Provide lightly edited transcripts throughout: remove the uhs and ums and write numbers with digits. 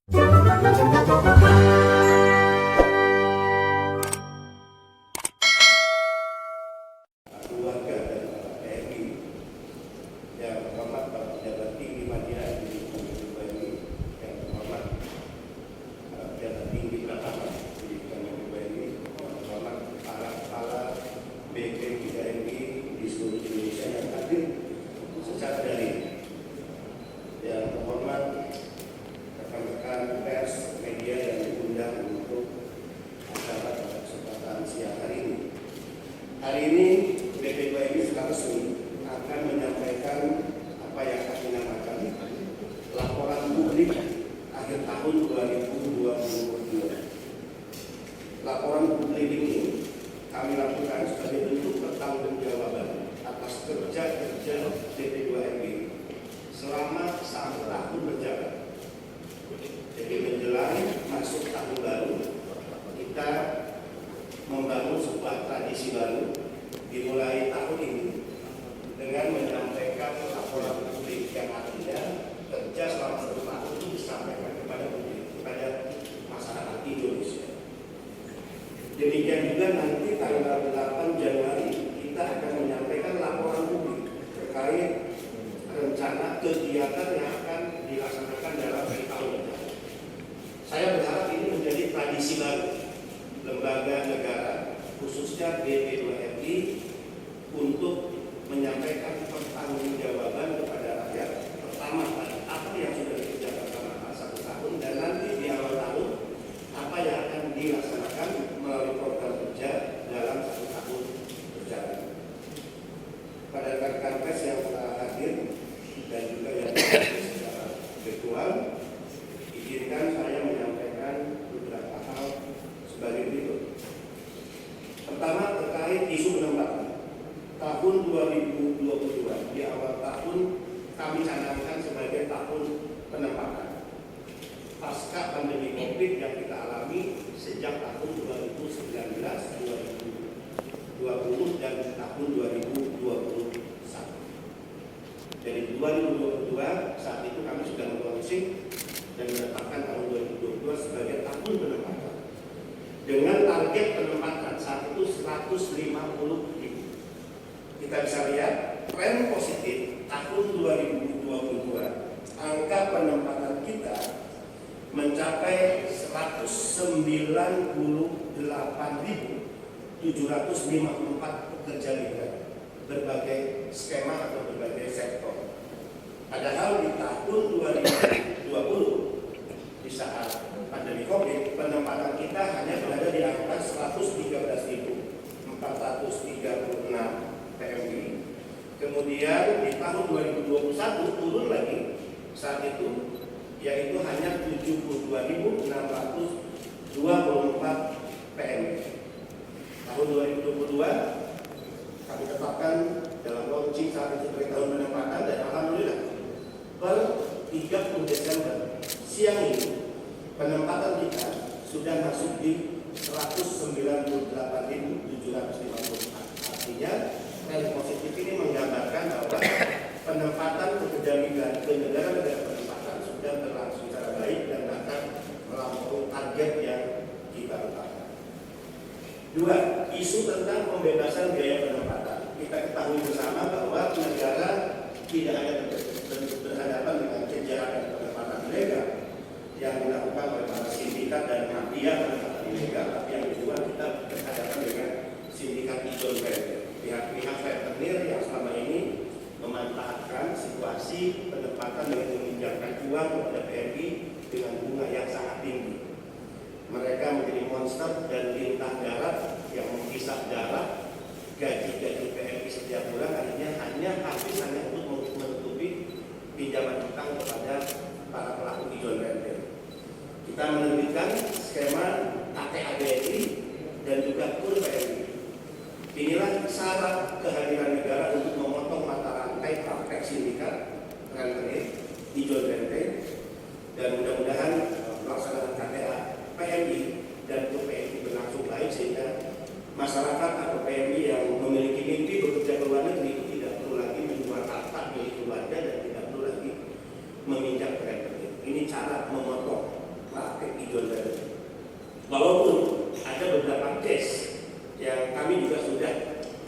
Keluarga dan TNI yang terhormat Bapak Pejabat Tinggi Media di Kementerian yang terhormat Pejabat Tinggi Pratama di Kementerian yang terhormat para kepala BP TNI di seluruh Indonesia yang hadir secara daring, yang terhormat rekan-rekan pers media yang diundang untuk acara pada kesempatan siang hari ini. Hari ini BPKMI secara resmi akan menyampaikan apa yang kami namakan laporan publik akhir tahun 2022. Laporan publik ini kami lakukan sebagai bentuk pertanggungjawaban atas kerja-kerja BP2MI selama 1 tahun berjalan. Jadi menjelang masuk tahun baru, kita membangun sebuah tradisi baru dimulai tahun ini dengan menyampaikan laporan publik yang artinya kerja selama 1 tahun itu disampaikan kepada publik, kepada masyarakat Indonesia. Demikian juga nanti tanggal 8 Januari kita akan menyampaikan laporan publik terkait rencana kegiatan yang akan dilaksanakan dalam tahun mendatang. Saya berharap ini menjadi tradisi baru lembaga negara, khususnya BP2MI, untuk menyampaikan pertanggungjawaban kepada rakyat. Pertama, apa yang sudah dikerjakan selama 1 tahun, dan nanti di awal tahun apa yang akan dilaksanakan melalui program kerja dalam 1 tahun berjalan. Pada rekan-rekan pers yang hadir dan juga yang hadir secara virtual, izinkan saya menyampaikan beberapa hal sebagai berikut. Pertama, terkait isu penempatan. Tahun 2022 di awal tahun kami canangkan sebagai tahun penempatan pasca pandemi COVID yang kita alami sejak tahun 2019, 2020 dan tahun 2021. Dari 2022 saat itu kami sudah melaunching dan menetapkan tahun 2022 sebagai tahun penempatan dengan target penempatan saat itu 150.000. Kita bisa lihat tren positif tahun 2022, angka penempatan kita mencapai 198.754 pekerja migran berbagai skema atau berbagai sektor. Padahal di tahun 2020 di saat pandemi COVID, penempatan kita hanya berada di angka 113.436 PMI. Kemudian di tahun 2021 turun lagi saat itu, yaitu hanya 72.624 PMI. Tahun 2022 kami tetapkan dalam launching saat itu sebagai tahun penempatan, dan alhamdulillah per 30 Desember siang ini penempatan kita sudah masuk di 198.754. Artinya tren positif ini menggambarkan bahwa penempatan pekerja migran ke negara-negara penempatan sudah berlangsung secara baik dan bahkan melampaui target yang kita tetapkan. 2. Isu tentang pembebasan biaya penempatan. Kita ketahui bersama bahwa negara tidak hanya berhadapan dengan kejahatan penempatan ilegal yang dilakukan oleh para sindikat dan mafia penempatan ilegal, tapi yang kedua kita berhadapan dengan sindikat joint venture, pihak-pihak rentenir yang selama ini memanfaatkan situasi penempatan dengan meminjamkan uang kepada PMI dengan bunga yang sangat tinggi. Mereka menjadi monster dan lintah darat yang menghisap darah gaji-gaji PMI setiap bulan, akhirnya hanya untuk menutupi pinjaman utang kepada para pelaku joint venture. Kita menerbitkan skema ATABNI dan juga KUR PMI. Inilah syarat kehadiran negara untuk memotong mata rantai praktek sindikat rentenir di joint venture, dan mudah-mudahan pelaksanaan KTA PMI dan PMI berlangsung baik sehingga masyarakat atau PMI yang memiliki mimpi bekerja ke luar negeri itu tidak perlu lagi menjual harta milik keluarga dan tidak perlu lagi meminjam ke rentenir. Ini cara memotong tujuan tadi. Walaupun ada beberapa case yang kami juga sudah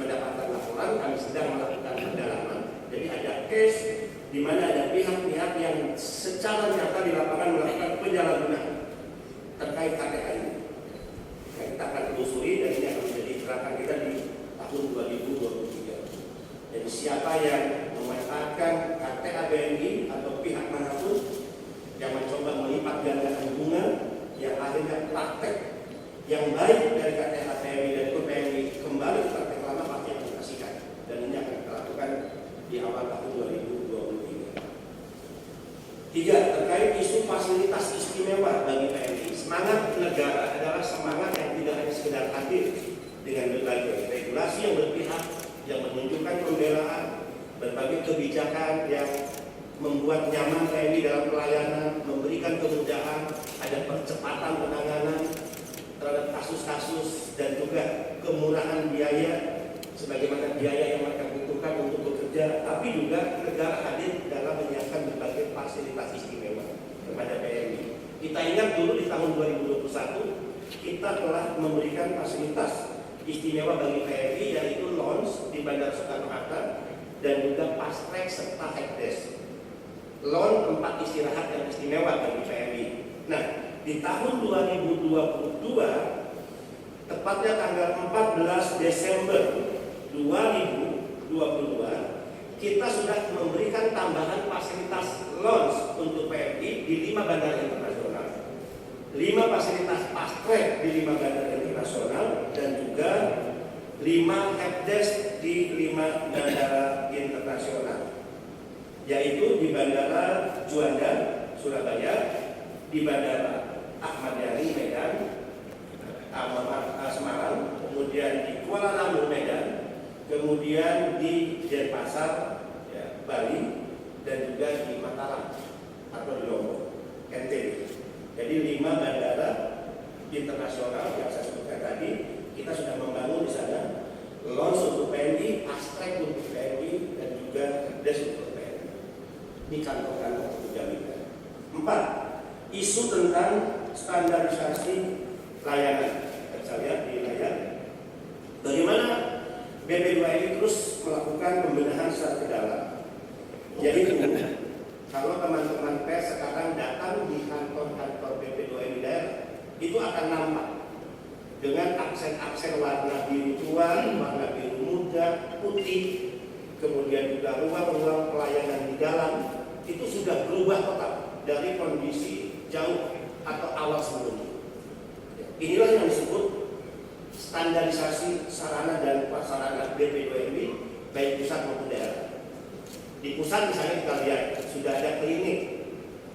mendapatkan laporan, kami sedang melakukan pendalaman. Jadi ada case di mana ada pihak-pihak yang secara nyata di lapangan melakukan penyalahgunaan terkait KTA ini. Nah, kita akan telusuri dan ini akan menjadi gerakan kita di tahun 2023. Jadi siapa yang memanfaatkan KTA BNI atau pihak manapun yang mencoba melipat gandakan hubungan yang akhirnya praktek yang baik dari KTA BNI dan BNI kembali ke praktek lama pasti akan dikasihkan, dan ini akan kita lakukan di awal tahun 2023. Tiga, terkait isu fasilitas istimewa bagi PNI. Semangat negara adalah semangat yang tidak hanya sekedar hadir dengan berbagai regulasi yang berpihak, yang menunjukkan pembelaan, berbagai kebijakan yang membuat nyaman TNI dalam pelayanan, memberikan kemudahan, ada percepatan penanganan terhadap kasus-kasus dan juga kemurahan biaya sebagaimana biaya yang mereka butuhkan untuk bekerja, tapi juga negara hadir dalam menyiapkan berbagai fasilitas istimewa kepada PNI. Kita ingat dulu di tahun 2021 kita telah memberikan fasilitas istimewa bagi PNI, yaitu lounge di Bandara Soekarno-Hatta dan juga fast track serta helpdesk. Lounge tempat istirahat yang istimewa bagi PNI. Nah, di tahun 2022, tepatnya tanggal 14 Desember 2022, kita sudah memberikan tambahan fasilitas lounge untuk PNI di 5 bandara internasional, 5 fasilitas fast track di 5 bandara internasional, dan juga 5 helpdesk di 5 bandara internasional, yaitu di Bandara Juanda, Surabaya, di Bandara Ahmad Yani, Medan, Semarang, kemudian di Kuala Namu, Medan, kemudian di Denpasar, ya, Bali, dan juga di Mataram atau di Lombok, NTB. Jadi 5 bandara internasional yang saya sebutkan tadi, kita sudah membangun di sana lounge untuk PNI, fast track untuk PNI, dan juga helpdesk untuk PNI. Ini kantor-kantor penjaminan. 4. Isu tentang standarisasi layanan. Kita lihat di layar bagaimana BP2MI terus melakukan pembenahan secara mendalam. Yaitu kalau teman-teman pers sekarang datang di kantor-kantor BP2MI daerah, itu akan nampak dengan aksen-aksen warna biru tua, warna biru muda, putih, kemudian juga ruang-ruang pelayanan di dalam itu sudah berubah total dari kondisi jauh atau awal sebelumnya. Inilah yang disebut standarisasi sarana dan prasarana BP2MI baik pusat maupun daerah. Di pusat misalnya kita lihat sudah ada klinik,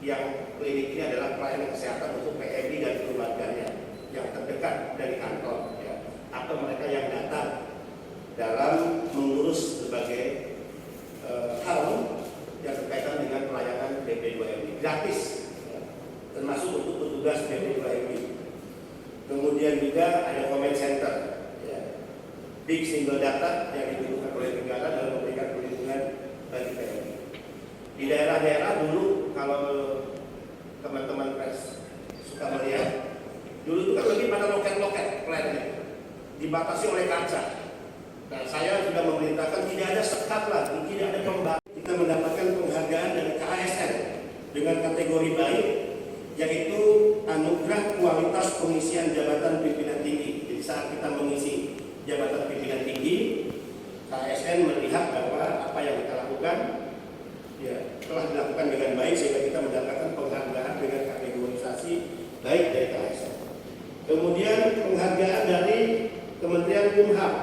yang klinik ini adalah pelayanan kesehatan untuk PMI dan keluarganya yang terdekat dari kantor, ya, atau mereka yang datang dalam mengurus berbagai hal yang berkaitan dengan pelayanan BP2MI gratis, ya, termasuk untuk petugas BP2MI. Kemudian juga ada comment center, ya, big single data yang dibutuhkan oleh negara dalam memberikan perlindungan bagi PMI. Di daerah-daerah dulu kalau teman-teman pers suka melihat, dulu itu kan lebih pada loket-loket plannya, dibatasi oleh kaca. Nah, saya sudah memerintahkan tidak ada sekat lagi, tidak ada pembatas. Kita mendapatkan penghargaan dari KASN dengan kategori baik, yaitu anugerah kualitas pengisian jabatan pimpinan tinggi. Jadi saat kita mengisi jabatan pimpinan tinggi, KASN melihat bahwa apa yang kita lakukan, ya, telah dilakukan dengan baik sehingga kita mendapatkan penghargaan dengan kategorisasi baik dari KASN. Kemudian penghargaan dari Kementerian Kumham,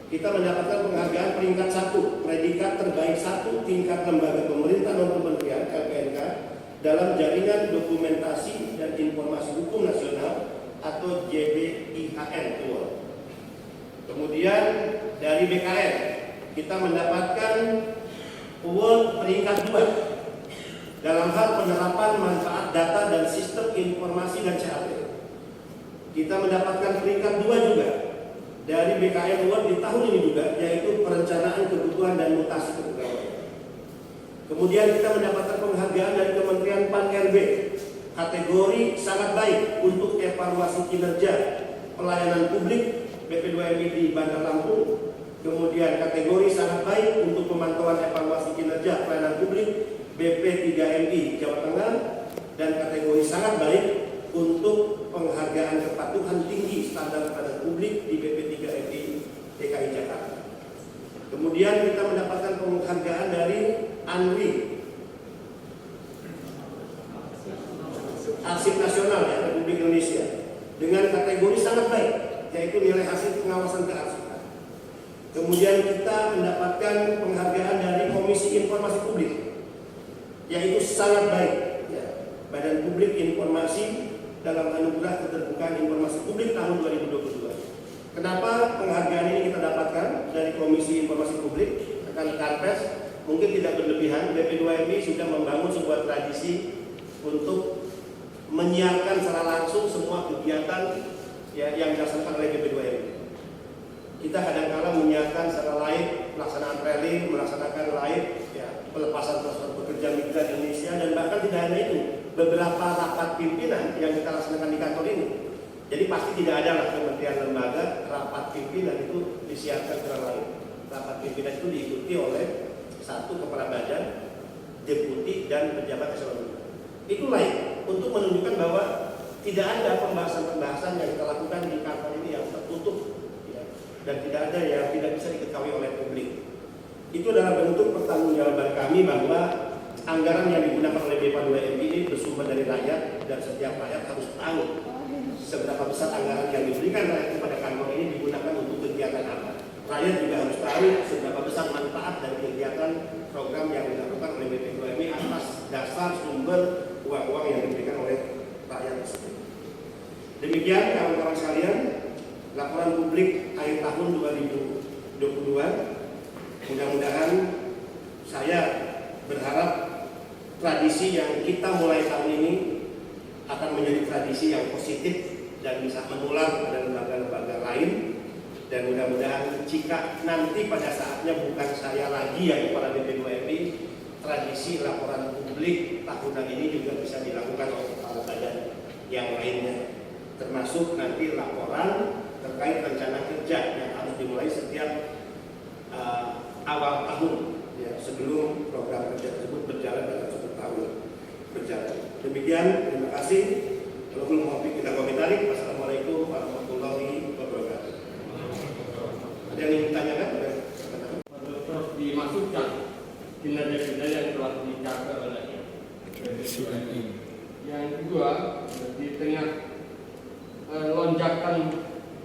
kita mendapatkan penghargaan peringkat 1, predikat terbaik 1 tingkat lembaga pemerintah non kementerian LPNK dalam jaringan dokumentasi dan informasi hukum nasional atau JBIHN Award. Kemudian dari BKN kita mendapatkan award peringkat 2 dalam hal penerapan manfaat data dan sistem informasi dan CAP. Kita mendapatkan peringkat 2 juga dari BKN Award di tahun ini juga, yaitu perencanaan kebutuhan dan mutasi kepegawaian. Kemudian kita mendapatkan penghargaan dari Kementerian Pan-RB kategori sangat baik untuk evaluasi kinerja pelayanan publik BP2MI di Bandar Lampung. Kemudian kategori sangat baik untuk pemantauan evaluasi kinerja pelayanan publik BP3MI Jawa Tengah, dan kategori sangat baik untuk penghargaan kepatuhan tinggi standar pelayanan publik di BP3MI DKI Jakarta. Kemudian kita mendapatkan penghargaan dari ANRI, Arsip Nasional ya, Republik Indonesia, dengan kategori sangat baik, yaitu nilai hasil pengawasan kearsipan. Kemudian kita mendapatkan penghargaan dari Komisi Informasi Publik, yaitu sangat baik ya, Badan Publik Informasi dalam Anugerah Keterbukaan Informasi Publik tahun 2022. Kenapa penghargaan ini kita dapatkan dari Komisi Informasi Publik? Rekan-rekan pers, mungkin tidak berlebihan, BP2MI sudah membangun sebuah tradisi untuk menyiarkan secara langsung semua kegiatan ya, yang dilaksanakan oleh BP2MI. Kita kadang-kala menyiarkan secara live pelaksanaan rally, melaksanakan live ya, pelepasan pekerja migran Indonesia, dan bahkan tidak hanya itu, beberapa rapat pimpinan yang kita laksanakan di kantor ini. Jadi pasti tidak ada lah kementerian lembaga rapat pimpinan itu disiarkan secara live. Rapat pimpinan itu diikuti oleh satu kepala badan, deputi, dan pejabat eselon. Itu live untuk menunjukkan bahwa tidak ada pembahasan-pembahasan yang kita lakukan di kantor ini yang tertutup ya, dan tidak ada yang tidak bisa diketahui oleh publik. Itu adalah bentuk pertanggungjawaban kami bahwa anggaran yang digunakan oleh BP2MI ini bersumber dari rakyat, dan setiap rakyat harus tahu seberapa besar anggaran yang diberikan rakyat kepada kantor ini digunakan untuk kegiatan apa. Rakyat juga harus tahu seberapa besar manfaat dari kegiatan program yang dilakukan oleh BP2MI atas dasar sumber uang-uang yang diberikan oleh rakyat tersebut. Demikian kawan-kawan sekalian, laporan publik akhir tahun 2022. Mudah-mudahan saya berharap tradisi yang kita mulai tahun ini akan menjadi tradisi yang positif dan bisa menular pada lembaga-lembaga lain. Dan mudah-mudahan jika nanti pada saatnya bukan saya lagi yang kepala BP2MI, tradisi laporan publik tahunan ini juga bisa dilakukan oleh kepala badan yang lainnya, termasuk nanti laporan terkait rencana kerja yang harus dimulai setiap awal tahun ya, sebelum program kerja tersebut berjalan dalam 1 tahun berjalan. Demikian, terima kasih. Wassalamualaikum warahmatullahi wabarakatuh. Ada yang ingin ditanyakan? Terus dimasukkan kinerja-kinerja yang telah dicapai oleh BP2MI. Yang kedua, di tengah lonjakan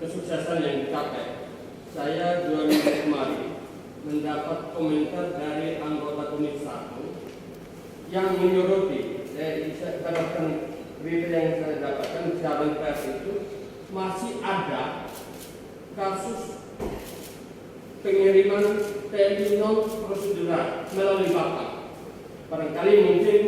kesuksesan yang dicapai, saya 2 minggu kemarin mendapat komentar dari anggota Komisi 1 yang menyoroti, saya katakan berita yang saya dapatkan siaran pers itu masih ada kasus pengiriman TNI non prosedural melalui Bapak. Barangkali mungkin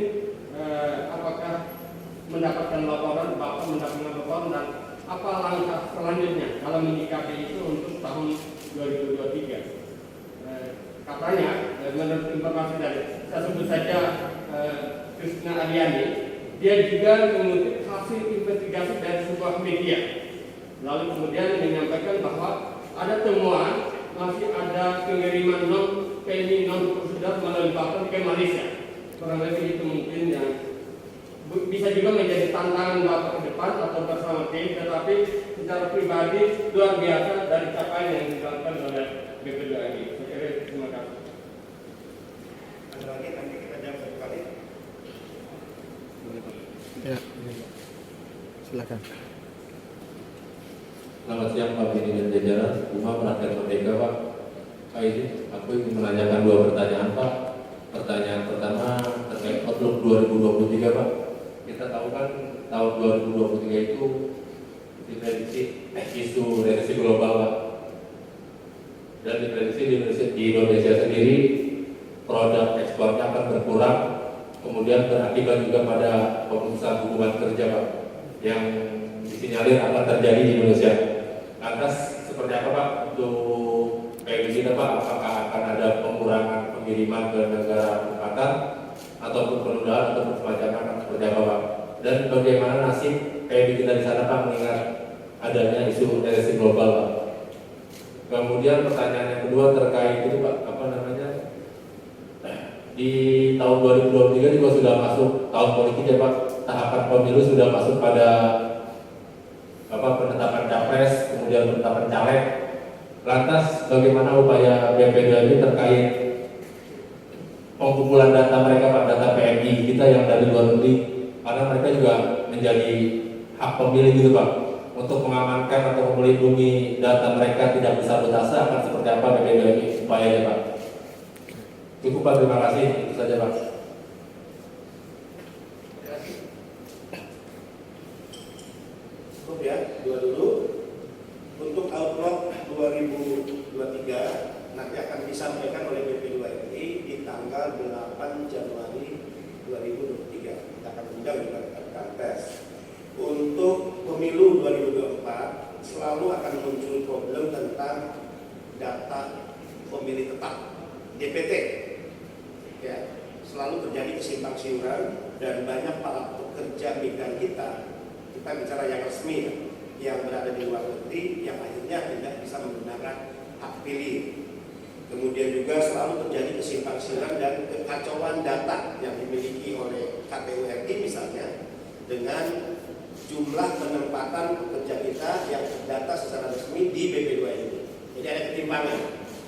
apakah mendapatkan laporan, Bapak mendapatkan laporan, dan apa langkah selanjutnya dalam menyikapi itu untuk tahun 2023. Katanya, menurut informasi dari saya sebut saja Kristina Adiani, dia juga mengutip hasil investigasi dari sebuah media, lalu kemudian menyampaikan bahwa ada temuan masih ada pengiriman PNI non prosedural melalui Bapak ke Malaysia. Kurang lebih itu mungkin yang bisa juga menjadi tantangan Bapak ke depan atau bersama tim, tetapi secara pribadi luar biasa dari capaian yang dilakukan oleh BP2MI. Terima kasih. Ada lagi, nanti kita jawab satu kali. Ya, silakan. Selamat siang Pak Bini dan jajaran, Umar Rakyat Merdeka Pak. Pak ini, aku ingin menanyakan 2 pertanyaan Pak. Pertanyaan pertama terkait outlook 2023 Pak. Kita tahu kan tahun 2023 itu diprediksi isu resesi global Pak. Dan diprediksi di Indonesia sendiri produk ekspornya akan berkurang, kemudian berakibat juga pada pemutusan hubungan kerja Pak yang disinyalir akan terjadi di Indonesia. Lantas seperti apa Pak untuk PMI Pak? Apakah akan ada pengurangan pengiriman ke negara Qatar ataupun penundaan ataupun semacamnya akan seperti apa Pak? Dan bagaimana nasib PMI kita di sana Pak mengingat adanya isu resesi global Pak. Kemudian pertanyaan yang kedua terkait itu Pak, apa namanya? Di tahun 2023 juga sudah masuk tahun politik ya Pak. Tahapan pemilu sudah masuk pada penetapan capres, kemudian penetapan caleg. Lantas bagaimana upaya BP2 ini terkait pengumpulan data mereka Pak, data PMI kita yang dari luar negeri, karena mereka juga menjadi hak pemilih gitu Pak, untuk mengamankan atau melindungi data mereka tidak bersabotase akan seperti apa BP2 ini upayanya Pak. Cukup Pak, terima kasih, itu saja Pak. Cukup ya, dua dulu. Untuk outlook 2023 nanti akan disampaikan oleh BP2MI di tanggal 8 Januari 2023. Kita akan undang juga rekan pers. Untuk pemilu 2024 selalu akan muncul problem tentang data pemilih tetap DPT. Ya, selalu terjadi kesimpang siuran dan banyak para pekerja migran kita bicara yang resmi ya, yang berada di luar negeri yang akhirnya tidak bisa menggunakan hak pilih. Kemudian juga selalu terjadi kesimpang siuran dan kekacauan data yang dimiliki oleh KPU RI misalnya dengan jumlah penempatan pekerja kita yang terdata secara resmi di BP2 ini. Jadi ada ketimpangan.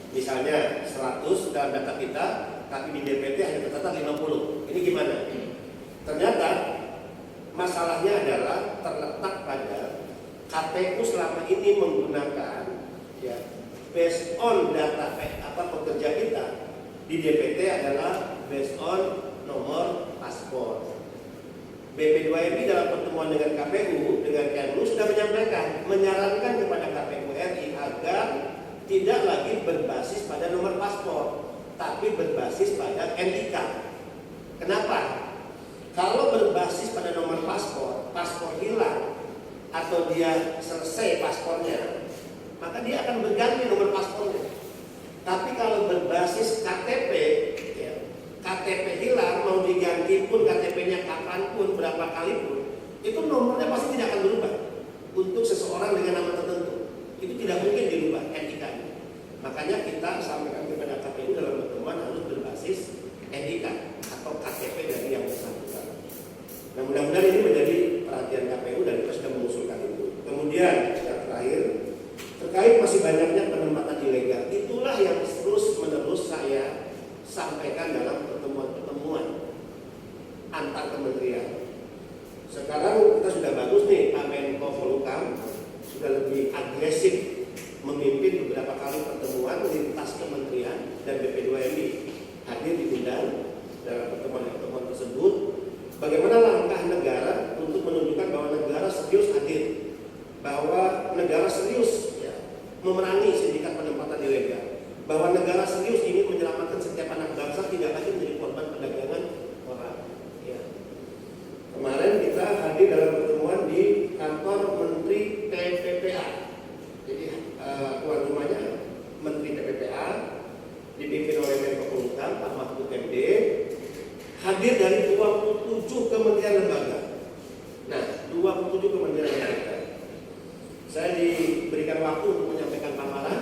Misalnya 100 dalam data kita, tapi di DPT hanya tercatat 50. Ini gimana? Ternyata masalahnya adalah terletak pada KPU selama ini menggunakan ya based on data pekerja kita di DPT adalah based on nomor paspor. BP2MI dalam pertemuan dengan KPU dengan Kemlu sudah menyarankan kepada KPU RI agar tidak lagi berbasis pada nomor paspor, tapi berbasis pada NIK. Kenapa? Kalau berbasis pada nomor paspor, paspor hilang atau dia selesai paspornya, maka dia akan berganti nomor paspornya. Tapi kalau berbasis KTP, ya, KTP hilang mau diganti pun KTP-nya kapanpun, berapa kali pun, itu nomornya pasti tidak akan berubah. Untuk seseorang dengan nama tertentu, itu tidak mungkin dirubah NIK-nya. Makanya kita sampaikan kepada KPU dalam pertemuan harus berbasis NIK atau KTP dari yang bersangkutan. Nah, mudah-mudahan ini menjadi perhatian KPU dan kita sudah mengusulkan itu. Kemudian yang terakhir terkait masih banyaknya penempatan ilegal, itulah yang terus-menerus saya sampaikan dalam pertemuan-pertemuan antar kementerian. Sekarang kita sudah bagus nih, Pak Menko Polhukam sudah lebih agresif memimpin beberapa kali pertemuan lintas kementerian dan BP2MI hadir diundang dalam pertemuan-pertemuan tersebut. Bagaimana langkah negara untuk menunjukkan bahwa negara serius hadir, bahwa negara serius ya, memerangi sindikat penempatan ilegal, bahwa negara serius ingin menyelamatkan setiap anak bangsa tidak lagi menjadi korban perdagangan orang. Ya. Kemarin kita hadir dalam pertemuan di kantor Menteri TPPA. Jadi tuan rumahnya Menteri TPPA dipimpin oleh Menko Polhukam Pak Mahfud MD, hadir dari 27 kementerian lembaga. Nah, 27 kementerian lembaga. Saya diberikan waktu untuk menyampaikan paparan.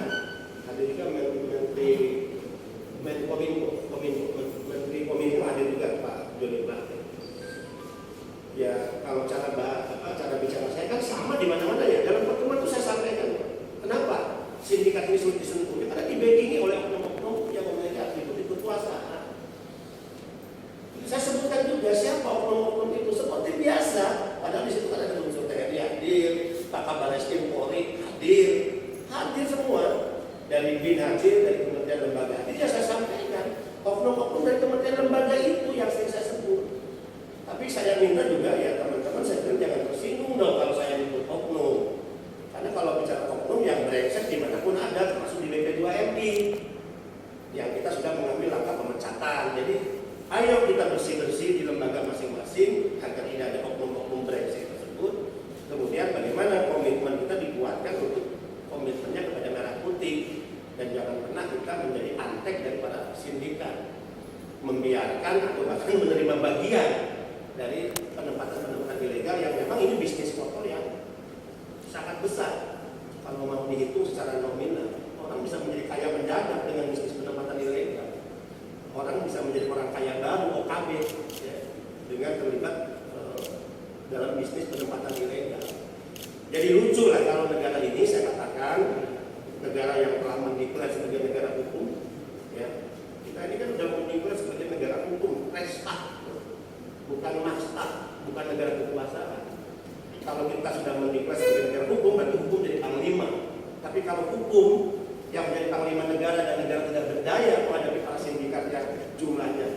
Hadir juga Menteri Kominfo hadir juga Pak Joni Plate. Ya, kalau cara bicara saya kan sama di mana-mana ya. Dalam pertemuan itu saya sampaikan. Kenapa sindikat ini sulit disentuh? Karena dibackingi oleh oknum-oknum yang memiliki atribut kekuasaan. Saya sebutkan juga siapa oknum-oknum itu seperti biasa. Padahal di situ kan ada unsur TNI hadir, Pak Kabar Eskrim Polri hadir semua, dari BIN hadir, dari kementerian lembaga. Jadi ya saya sampaikan oknum-oknum dari kementerian lembaga itu yang sering saya sebut. Tapi saya minta juga ya teman-teman, saya bilang jangan tersinggung dong kalau saya menyebut oknum. Karena kalau bicara oknum yang brengsek dimanapun ada, termasuk di BP2MI, yang kita sudah mengambil langkah pemecatan. Jadi ayo kita bersih-bersih di lembaga masing-masing agar tidak ada oknum-oknum brengsek tersebut. Kemudian bagaimana komitmen kita dikuatkan untuk komitmennya kepada merah putih, dan jangan pernah kita menjadi antek daripada sindikat, membiarkan atau bahkan menerima bagian dari penempatan-penempatan ilegal. ilegal yang memang ini bisnis kotor yang sangat besar. Kalau mau dihitung secara nominal, orang bisa menjadi kaya mendadak dengan bisnis penempatan ilegal. Orang bisa menjadi orang kaya baru, OKB, ya, dengan terlibat dalam bisnis penempatan ilegal. Jadi lucu lah kalau negara ini, saya katakan, negara yang telah mendeklarasi sebagai negara hukum, ya, kita ini kan sudah mendeklarasi sebagai negara hukum, resta, bukan masta, bukan negara kekuasaan. Kalau kita sudah mendeklarasi sebagai negara hukum, berarti hukum jadi panglima. Tapi kalau hukum yang menjadi panglima negara dan negara tidak berdaya menghadapi para sindikat yang jumlahnya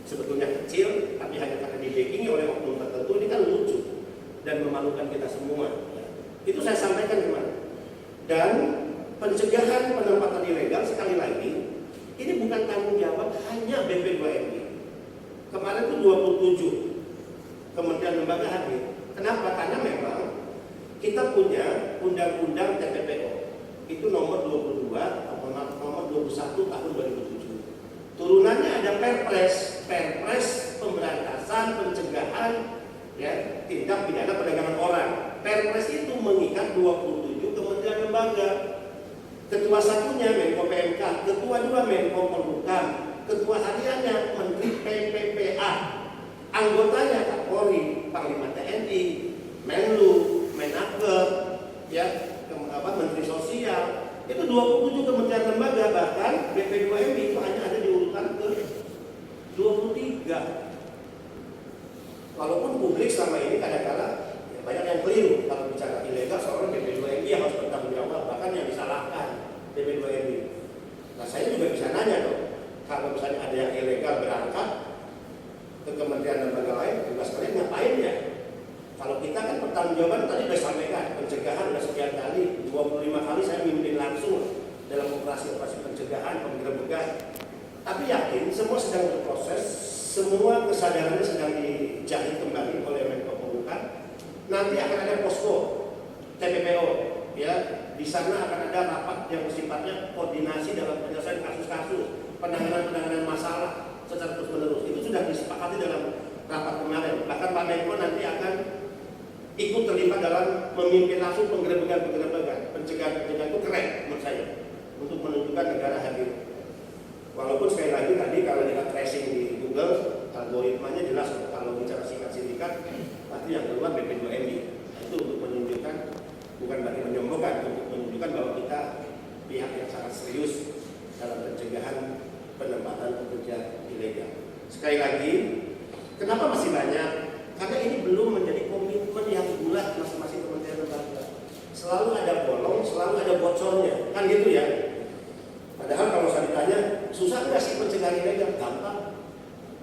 sebetulnya kecil, tapi hanya karena dibackingi oleh oknum tertentu, ini kan lucu dan memalukan kita semua. Itu saya sampaikan kemarin. Dan pencegahan penempatan ilegal, sekali lagi, ini bukan tanggung jawab hanya BP2MI. Kemarin itu 27 kementerian lembaga hadir. Kenapa? Karena memang kita punya undang-undang TPPO. Itu nomor 22 atau nomor 21 tahun 2007. Turunannya ada Perpres pemberantasan pencegahan, ya, tindak pidana perdagangan orang. Perpres itu mengikat 27 kementerian lembaga. Ketua satunya Menko PMK, ketua dua Menko Polhukam, ketua hariannya Menteri PPPA, anggotanya Kapolri, Panglima TNI, Menlu, Menaker, ya, Menteri Sosial. Itu 27 kementerian lembaga, bahkan BP2MI itu hanya ada di urutan ke 23. Walaupun publik selama ini kadang-kadang ya, banyak yang keliru kalau bicara ilegal, seorang BP2MI yang harus bertanggung jawab, bahkan yang disalahkan BP2MI. Nah, saya juga bisa nanya dong, kalau misalnya ada yang ilegal berangkat ke kementerian lembaga lain, tugas kalian ngapain ya? Kalau kita kan pertanggungjawaban tadi sudah sampaikan, pencegahan sudah sekian kali, 25 kali saya mimpin langsung dalam operasi-operasi pencegahan, penggerebekan. Tapi yakin semua sedang berproses, semua kesadarannya sedang dijahit kembali oleh Menko Polhukam. Nanti akan ada posko TPPO, ya, di sana akan ada rapat yang bersifatnya koordinasi dalam penyelesaian kasus-kasus, penanganan masalah secara terus-menerus. Itu sudah disepakati dalam rapat kemarin. Bahkan Pak Menko nanti akan ikut terlibat dalam memimpin langsung penggerebekan. Pencegahan itu keren menurut saya untuk menunjukkan negara hadir. Walaupun sekali lagi tadi kalau kita tracing di Google, algoritmanya jelas kalau bicara sindikat pasti yang keluar BP2MI. Itu untuk menunjukkan, bukan berarti menyombongkan, untuk menunjukkan bahwa kita pihak yang sangat serius dalam pencegahan penempatan pekerja ilegal. Sekali lagi, kenapa masih banyak? Karena ini belum menjadi komitmen yang bulat masing-masing kementerian lembaga. Selalu ada bolong, selalu ada bocornya, kan gitu ya. Padahal kalau saya ditanya, susah nggak sih pencegahan ilegal? Gampang.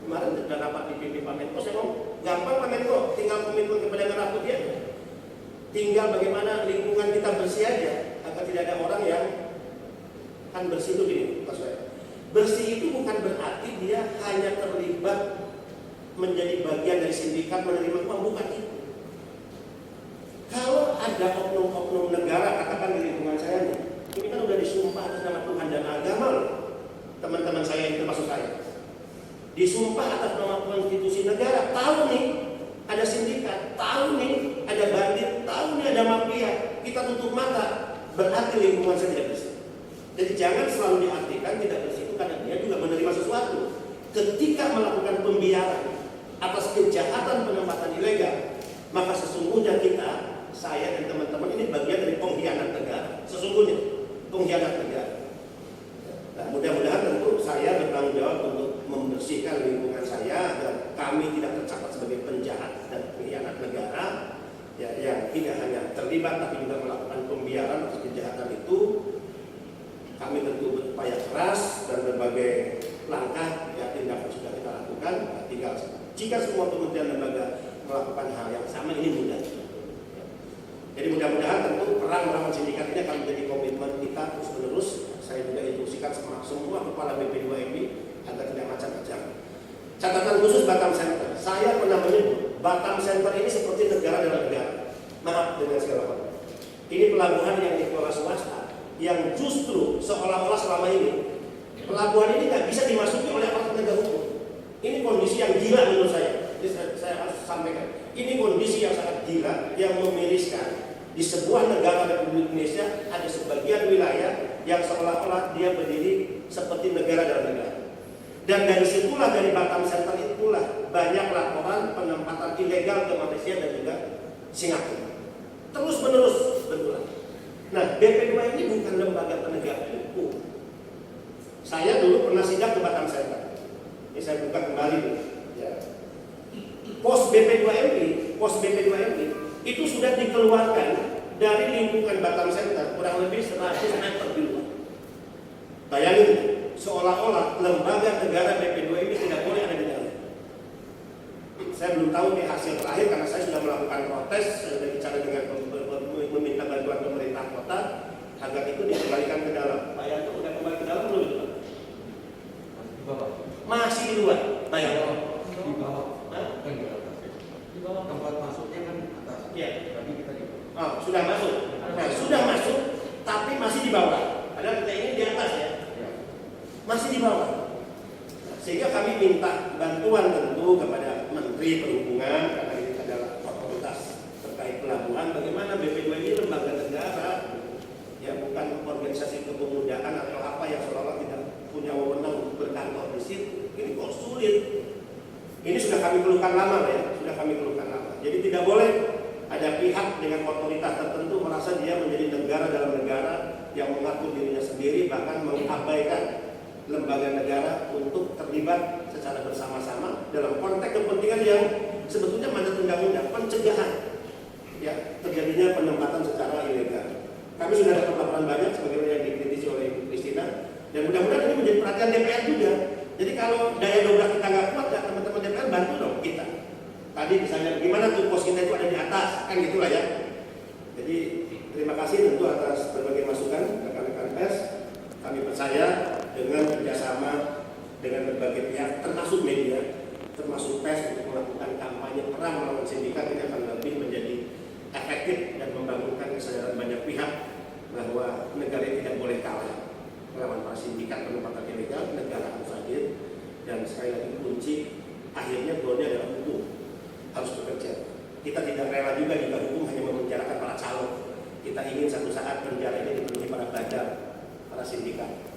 Kemarin sudah rapat di PP Pak Menko, saya ngomong, gampang Pak Menko, tinggal komitmen kepada merah putih aja. Tinggal bagaimana lingkungan kita bersih aja, agar tidak ada orang yang kan bersih itu gini, Mas saya. Bersih itu bukan berarti dia hanya terlibat menjadi bagian dari sindikat menerima uang, bukan itu. Kalau ada oknum-oknum negara, katakan di lingkungan saya nih, ini kan udah disumpah atas nama Tuhan dan agama loh, teman-teman saya yang termasuk saya. Disumpah atas nama konstitusi negara, tahu nih ada sindikat, tahu nih ada bandit, tahu nih ada mafia, kita tutup mata, berarti lingkungan saya tidak bersih. Jadi jangan selalu diartikan tidak bersih itu karena dia juga menerima sesuatu. Ketika melakukan pembiaran atas kejahatan penempatan ilegal, maka sesungguhnya kita, saya dan teman-teman ini bagian dari pengkhianat negara. Sesungguhnya pengkhianat negara. Nah, mudah-mudahan tentu saya bertanggung jawab untuk membersihkan lingkungan saya agar kami tidak tercatat sebagai penjahat dan pengkhianat negara, ya, yang tidak hanya terlibat tapi juga melakukan pembiaran atas kejahatan itu. Kami tentu berupaya keras dan berbagai langkah ya tindakan sudah kita lakukan. Tinggal jika semua kementerian lembaga melakukan hal yang sama, ini mudah. Jadi mudah-mudahan tentu perang melawan sindikat ini akan menjadi komitmen kita terus menerus. Saya juga instruksikan semua kepala BP2MI agar tidak macam-macam. Catatan khusus Batam Center. Saya pernah menyebut Batam Center ini seperti negara dalam negara. Maaf dengan segala hormat. Ini pelabuhan yang dikelola swasta, yang justru seolah-olah selama ini pelabuhan ini nggak bisa dimasuki oleh aparat penegak hukum. Ini kondisi yang gila menurut saya. Jadi saya harus sampaikan, ini kondisi yang sangat gila yang memiriskan. Di sebuah negara Republik Indonesia ada sebagian wilayah yang seolah-olah dia berdiri seperti negara dalam negara. Dan dari situlah, dari Batam Center itulah banyak laporan penempatan ilegal ke Malaysia dan juga Singapura. Terus menerus berulang. Nah, BP2 ini bukan lembaga penegak hukum. Saya dulu pernah sidak ke Batam Center. Ini saya buka kembali. Ya. Pos BP2MI itu sudah dikeluarkan dari lingkungan Batam Center kurang lebih 100 meter di luar. Bayangin, seolah-olah lembaga negara BP2 ini tidak boleh ada di dalam. Saya belum tahu nih hasil terakhir karena saya sudah melakukan protes, saya sudah bicara dengan meminta bantuan pemerintah kota agar itu dikembalikan ke dalam. Pak Yanto udah kembali ke dalam belum? Masih di luar. Bayang. Di bawah. Di bawah tempat masuknya kan atas. Iya. Tapi kita di bawah. Oh, sudah masuk. Nah, sudah masuk, tapi masih di bawah. Padahal kita ini di atas ya. Masih di bawah. Sehingga kami minta bantuan tentu kepada Menteri Perhubungan karena ini adalah otoritas terkait pelabuhan. Bagaimana BP2 ini lembaga negara, ya bukan organisasi kepemudaan atau apa yang seolah-olah tidak punya wewenang untuk berkantor di situ. Ini kok sulit. Ini sudah kami keluhkan lama ya, sudah kami keluhkan lama. Jadi tidak boleh ada pihak dengan otoritas tertentu merasa dia menjadi negara dalam negara yang mengatur dirinya sendiri, bahkan mengabaikan lembaga negara untuk terlibat secara bersama-sama dalam konteks kepentingan yang sebetulnya mandat undang-undang pencegahan ya terjadinya penempatan secara ilegal. Kami sudah dapat laporan banyak sebagaimana yang dikritisi oleh Ibu Christina, dan mudah-mudahan ini menjadi perhatian DPR juga. Jadi kalau daya dobrak kita nggak kuat, ya teman-teman DPR bantu dong kita. Tadi misalnya bagaimana tuh pos kita itu ada di atas, kan gitulah ya. Jadi terima kasih tentu atas berbagai masukan rekan-rekan pers. Kami percaya dengan kerjasama dengan berbagai pihak, termasuk media, termasuk pers untuk melakukan kampanye perang melawan sindikat ini akan lebih menjadi efektif dan membangunkan kesadaran banyak pihak bahwa negara ini tidak boleh kalah melawan para sindikat penempatan ilegal. Negara harus hadir, dan sekali lagi kunci akhirnya golnya adalah hukum harus bekerja. Kita tidak rela juga jika hukum hanya memenjarakan para calon. Kita ingin satu saat penjara ini dipenuhi para bandar, para sindikat.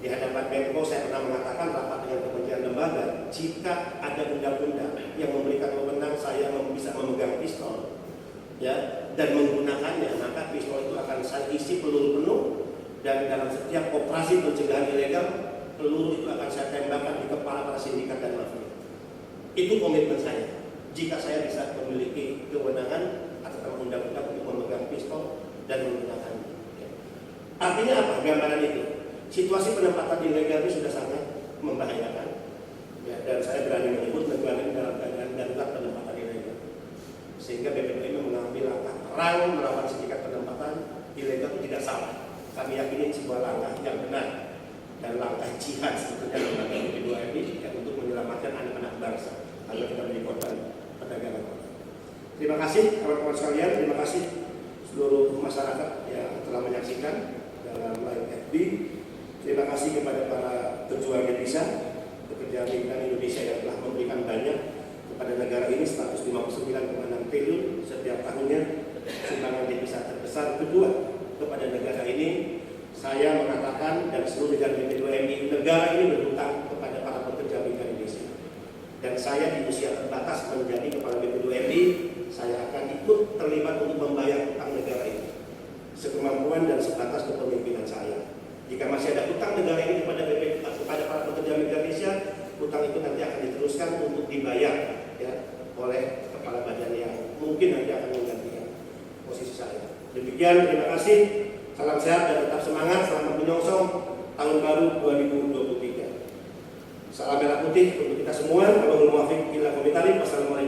Di hadapan Menko saya pernah mengatakan rapat dengan kementerian lembaga, jika ada undang-undang yang memberikan wewenang saya bisa memegang pistol ya dan menggunakannya, maka pistol itu akan saya isi peluru penuh, dan dalam setiap operasi pencegahan ilegal peluru itu akan saya tembakkan di kepala para sindikat dan mafia. Itu komitmen saya. Jika saya bisa memiliki kewenangan atas nama undang-undang untuk memegang pistol dan menggunakannya. Artinya apa gambaran itu? Situasi penempatan ilegal ini sudah sangat membahayakan, ya, dan saya berani menyebut negara ini dalam keadaan darurat penempatan ilegal. Sehingga BPPI mengambil langkah perang melawan sindikat penempatan ilegal itu tidak salah. Kami yakini sebuah langkah yang benar dan langkah jihad sebetulnya lembaga BP2MI untuk menyelamatkan anak-anak bangsa agar kita menjadi korban perdagangan orang. Terima kasih kawan-kawan sekalian, terima kasih seluruh masyarakat yang telah menyaksikan dalam live FB. Terima kasih kepada para pejuang devisa, pekerja migran Indonesia yang telah memberikan banyak kepada negara ini, 159,6 triliun setiap tahunnya, sumbangan devisa terbesar kedua kepada negara ini. Saya mengatakan dan seluruh jajaran BP2MI, negara ini berhutang kepada para pekerja migran Indonesia. Dan saya di usia terbatas menjadi kepala BP2MI, saya akan ikut terlibat untuk membayar hutang negara ini sekemampuan dan sebatas kepemimpinan saya. Jika masih ada hutang negara ini kepada para pekerja migran Indonesia, hutang itu nanti akan diteruskan untuk dibayar ya oleh kepala badan yang mungkin nanti akan menggantikan posisi saya. Demikian, terima kasih. Salam sehat dan tetap semangat. Selamat menyongsong tahun baru 2023. Salam merah putih untuk kita semua. Wabillahi taufiq wal hidayah. Wassalamualaikum.